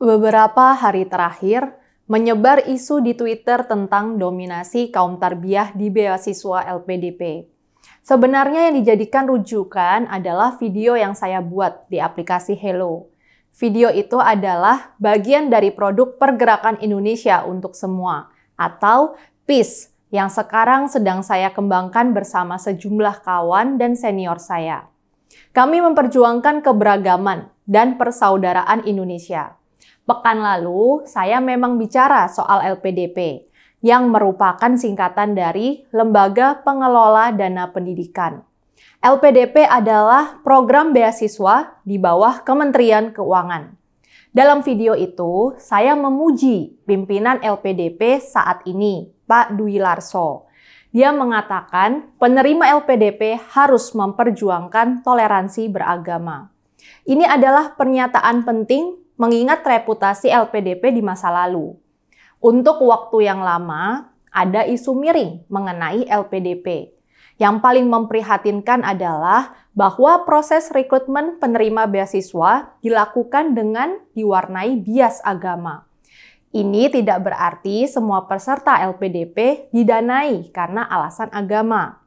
Beberapa hari terakhir, menyebar isu di Twitter tentang dominasi kaum tarbiyah di beasiswa LPDP. Sebenarnya yang dijadikan rujukan adalah video yang saya buat di aplikasi Hello. Video itu adalah bagian dari produk Pergerakan Indonesia untuk Semua, atau PIS, yang sekarang sedang saya kembangkan bersama sejumlah kawan dan senior saya. Kami memperjuangkan keberagaman dan persaudaraan Indonesia. Pekan lalu, saya memang bicara soal LPDP, yang merupakan singkatan dari Lembaga Pengelola Dana Pendidikan. LPDP adalah program beasiswa di bawah Kementerian Keuangan. Dalam video itu, saya memuji pimpinan LPDP saat ini, Pak Dwi Larso. Dia mengatakan penerima LPDP harus memperjuangkan toleransi beragama. Ini adalah pernyataan penting mengingat reputasi LPDP di masa lalu. Untuk waktu yang lama, ada isu miring mengenai LPDP. Yang paling memprihatinkan adalah bahwa proses rekrutmen penerima beasiswa dilakukan dengan diwarnai bias agama. Ini tidak berarti semua peserta LPDP didanai karena alasan agama.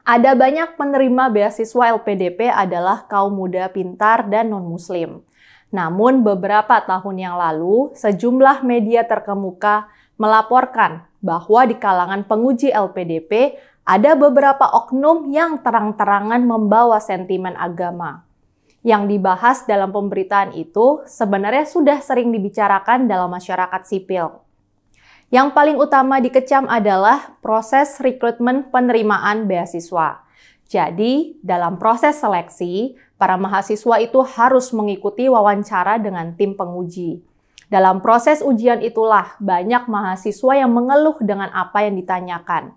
Ada banyak penerima beasiswa LPDP adalah kaum muda pintar dan non-muslim. Namun beberapa tahun yang lalu, sejumlah media terkemuka melaporkan bahwa di kalangan penguji LPDP ada beberapa oknum yang terang-terangan membawa sentimen agama. Yang dibahas dalam pemberitaan itu sebenarnya sudah sering dibicarakan dalam masyarakat sipil. Yang paling utama dikecam adalah proses rekrutmen penerimaan beasiswa. Jadi, dalam proses seleksi, para mahasiswa itu harus mengikuti wawancara dengan tim penguji. Dalam proses ujian itulah banyak mahasiswa yang mengeluh dengan apa yang ditanyakan.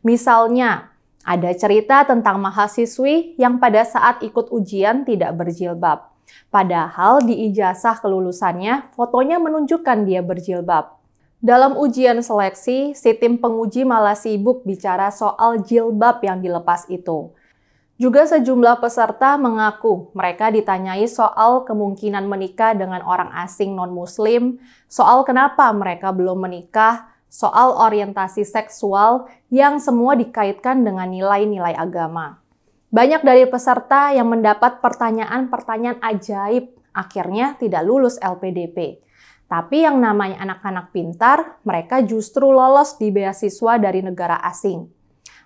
Misalnya, ada cerita tentang mahasiswi yang pada saat ikut ujian tidak berjilbab. Padahal di ijazah kelulusannya, fotonya menunjukkan dia berjilbab. Dalam ujian seleksi, si tim penguji malah sibuk bicara soal jilbab yang dilepas itu. Juga sejumlah peserta mengaku mereka ditanyai soal kemungkinan menikah dengan orang asing non-muslim, soal kenapa mereka belum menikah, soal orientasi seksual yang semua dikaitkan dengan nilai-nilai agama. Banyak dari peserta yang mendapat pertanyaan-pertanyaan ajaib akhirnya tidak lulus LPDP. Tapi yang namanya anak-anak pintar, mereka justru lolos di beasiswa dari negara asing.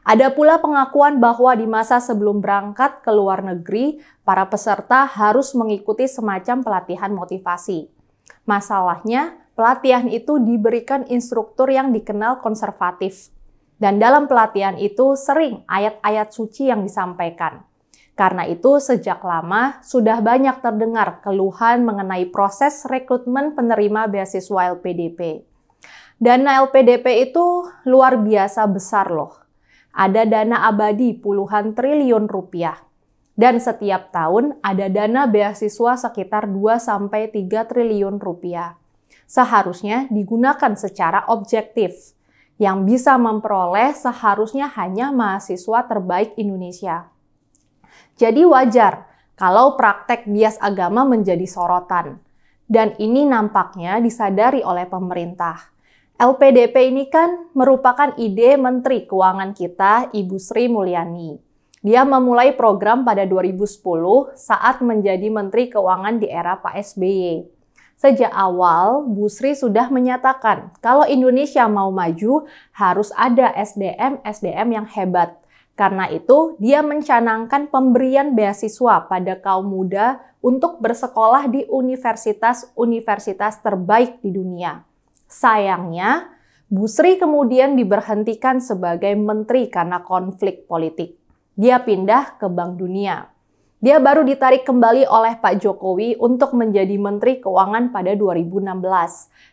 Ada pula pengakuan bahwa di masa sebelum berangkat ke luar negeri, para peserta harus mengikuti semacam pelatihan motivasi. Masalahnya, pelatihan itu diberikan instruktur yang dikenal konservatif. Dan dalam pelatihan itu sering ayat-ayat suci yang disampaikan. Karena itu, sejak lama sudah banyak terdengar keluhan mengenai proses rekrutmen penerima beasiswa LPDP. Dana LPDP itu luar biasa besar loh. Ada dana abadi puluhan triliun rupiah. Dan setiap tahun ada dana beasiswa sekitar 2-3 triliun rupiah. Seharusnya digunakan secara objektif. Yang bisa memperoleh seharusnya hanya mahasiswa terbaik Indonesia. Jadi wajar kalau praktek bias agama menjadi sorotan. Dan ini nampaknya disadari oleh pemerintah. LPDP ini kan merupakan ide Menteri Keuangan kita, Ibu Sri Mulyani. Dia memulai program pada 2010 saat menjadi Menteri Keuangan di era Pak SBY. Sejak awal, Bu Sri sudah menyatakan kalau Indonesia mau maju harus ada SDM yang hebat. Karena itu, dia mencanangkan pemberian beasiswa pada kaum muda untuk bersekolah di universitas-universitas terbaik di dunia. Sayangnya, Bu Sri kemudian diberhentikan sebagai menteri karena konflik politik. Dia pindah ke Bank Dunia. Dia baru ditarik kembali oleh Pak Jokowi untuk menjadi Menteri Keuangan pada 2016.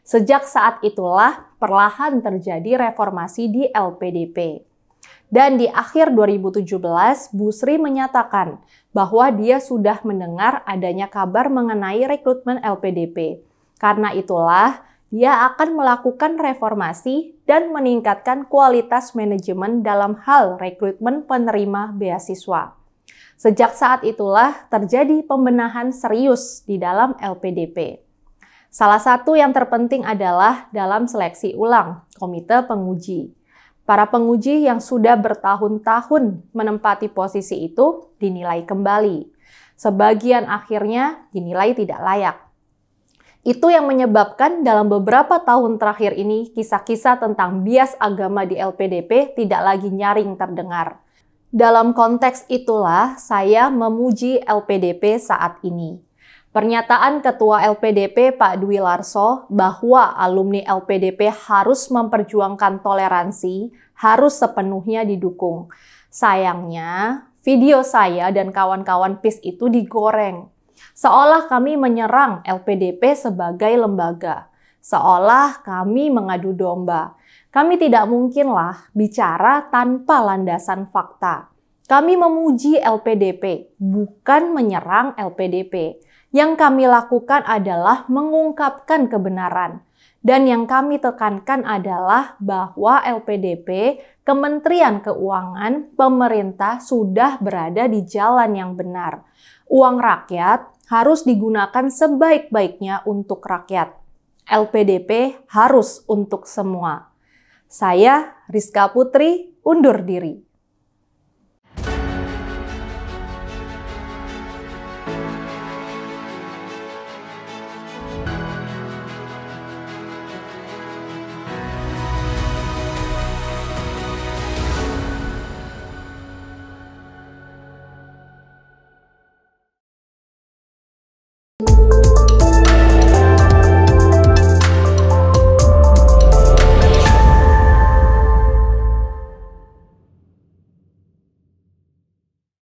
Sejak saat itulah perlahan terjadi reformasi di LPDP. Dan di akhir 2017, Bu Sri menyatakan bahwa dia sudah mendengar adanya kabar mengenai rekrutmen LPDP. Karena itulah, dia akan melakukan reformasi dan meningkatkan kualitas manajemen dalam hal rekrutmen penerima beasiswa. Sejak saat itulah terjadi pembenahan serius di dalam LPDP. Salah satu yang terpenting adalah dalam seleksi ulang, komite penguji. Para penguji yang sudah bertahun-tahun menempati posisi itu dinilai kembali. Sebagian akhirnya dinilai tidak layak. Itu yang menyebabkan dalam beberapa tahun terakhir ini kisah-kisah tentang bias agama di LPDP tidak lagi nyaring terdengar. Dalam konteks itulah saya memuji LPDP saat ini. Pernyataan Ketua LPDP Pak Dwi Larso bahwa alumni LPDP harus memperjuangkan toleransi harus sepenuhnya didukung. Sayangnya, video saya dan kawan-kawan PIS itu digoreng. Seolah kami menyerang LPDP sebagai lembaga. Seolah kami mengadu domba. Kami tidak mungkinlah bicara tanpa landasan fakta. Kami memuji LPDP, bukan menyerang LPDP. Yang kami lakukan adalah mengungkapkan kebenaran. Dan yang kami tekankan adalah bahwa LPDP, Kementerian Keuangan, pemerintah sudah berada di jalan yang benar. Uang rakyat harus digunakan sebaik-baiknya untuk rakyat. LPDP harus untuk semua. Saya, Rizka Putri, undur diri.